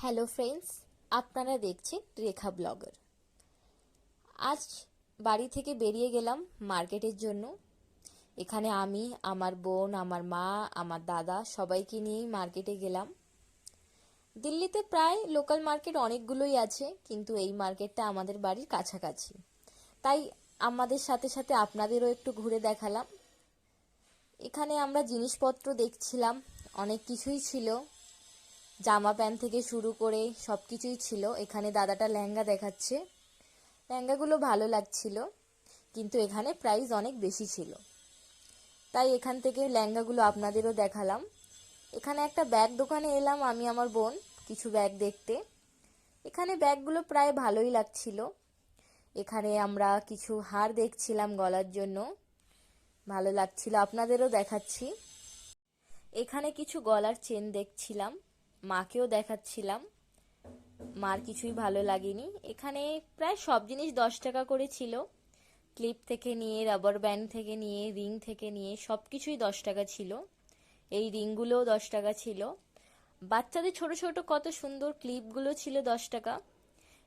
Hello friends, আপনারা দেখছেন রেখা blogger. আজ বাড়ি থেকে বেরিয়ে গেলাম মার্কেটের জন্য। এখানে আমি, আমার বোন, আমার মা, আমার দাদা সবাইকে নিয়েই মার্কেটে গেলাম। দিল্লিতে প্রায় লোকাল মার্কেট অনেকগুলোই আছে, কিন্তু এই মার্কেটটা আমাদের বাড়ির কাছাকাছি, তাই আমাদের সাথে সাথে আপনাদেরও একটু ঘুরে দেখালাম। এখানে আমরা জিনিসপত্র দেখছিলাম, অনেক কিছুই ছিল, জামা প্যান্ট থেকে শুরু করে সব কিছুই ছিল। এখানে দাদাটা লেহেঙ্গা দেখাচ্ছে, লেহেঙ্গাগুলো ভালো লাগছিল, কিন্তু এখানে প্রাইস অনেক বেশি ছিল, তাই এখান থেকে লেহেঙ্গাগুলো আপনাদেরও দেখালাম। এখানে একটা ব্যাগ দোকানে এলাম আমি আমার বোন কিছু ব্যাগ দেখতে। এখানে ব্যাগগুলো প্রায় ভালোই লাগছিল। এখানে আমরা কিছু হার দেখছিলাম গলার জন্য, ভালো লাগছিল, আপনাদেরও দেখাচ্ছি। এখানে কিছু গলার চেন দেখছিলাম, মাকেও দেখাচ্ছিলাম, মার কিছুই ভালো লাগেনি। এখানে প্রায় সব জিনিস 10 টাকা করে ছিল, ক্লিপ থেকে নিয়ে, রাবার ব্যান্ড থেকে নিয়ে, রিং থেকে নিয়ে সব কিছুই 10 টাকা ছিল। এই রিংগুলোও 10 টাকা ছিল। বাচ্চাদের ছোট ছোট কত সুন্দর ক্লিপগুলো ছিল 10 টাকা।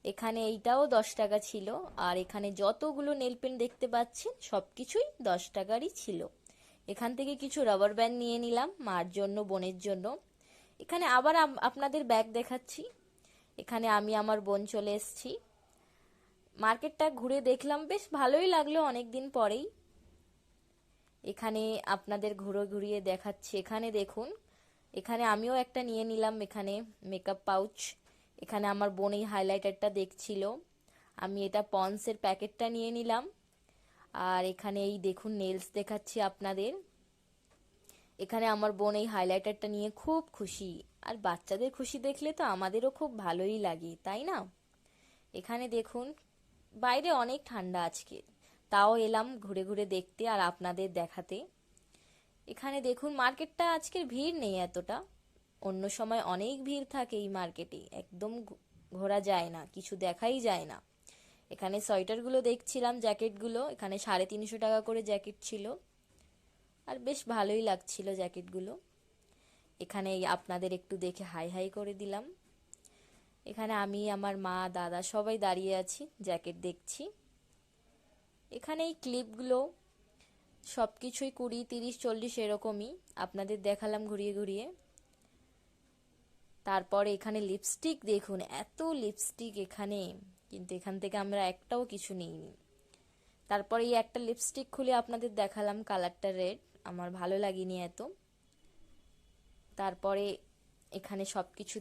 এখানে এইটাও 10 টাকা ছিল। আর এখানে যতগুলো নেল পেন দেখতে পাচ্ছেন সব কিছুই 10 টাকারই ছিল। এখান থেকে কিছু রাবার ব্যান্ড নিয়ে নিলাম মার জন্য, বোনের জন্য। এখানে আবার আপনাদের ব্যাগ দেখাচ্ছি। এখানে আমি আমার বোন চলে এসেছি। মার্কেটটা ঘুরে দেখলাম, বেশ ভালোই লাগলো অনেক দিন পরেই। এখানে আপনাদের ঘুরিয়ে দেখাচ্ছি। এখানে দেখুন, এখানে আমিও একটা নিয়ে নিলাম, এখানে মেকআপ পাউচ। এখানে আমার বোন এই হাইলাইটারটা দেখছিল, আমি এটা পন্সের প্যাকেটটা নিয়ে নিলাম। আর এখানে এই দেখুন নেলস দেখাচ্ছি আপনাদের। এখানে আমার বোন এই হাইলাইটারটা নিয়ে খুব খুশি, আর বাচ্চাদের খুশি দেখলে তো আমাদেরও খুব ভালোই লাগে, তাই না? এখানে দেখুন, বাইরে অনেক ঠান্ডা আজকে, তাও এলাম ঘুরে ঘুরে দেখতে আর আপনাদের দেখাতে। এখানে দেখুন, মার্কেটটা আজকের ভিড় নেই এতটা, অন্য সময় অনেক ভিড় থাকে এই মার্কেটে, একদম ঘোরা যায় না, কিছু দেখাই যায় না। এখানে সোয়েটারগুলো দেখছিলাম, জ্যাকেটগুলো, এখানে 350 টাকা করে জ্যাকেট ছিল, আর বেশ ভালোই লাগছিল জ্যাকেটগুলো। এখানে আপনাদের একটু দেখে হাই হাই করে দিলাম। এখানে আমি, আমার মা, দাদা সবাই দাঁড়িয়ে আছি, জ্যাকেট দেখছি। এখানে এই ক্লিপগুলো সব কিছুই 20, 30, 40 এরকমই আপনাদের দেখালাম ঘুরিয়ে ঘুরিয়ে। তারপরে এখানে লিপস্টিক দেখুন, এত লিপস্টিক এখানে, কিন্তু এখান থেকে আমরা একটাও কিছু নিইনি। তারপরে এই একটা লিপস্টিক খুলে আপনাদের দেখালাম, কালারটা রেড, আমার ভালো লাগেনি এত। তারপরে এখানে সব কিছু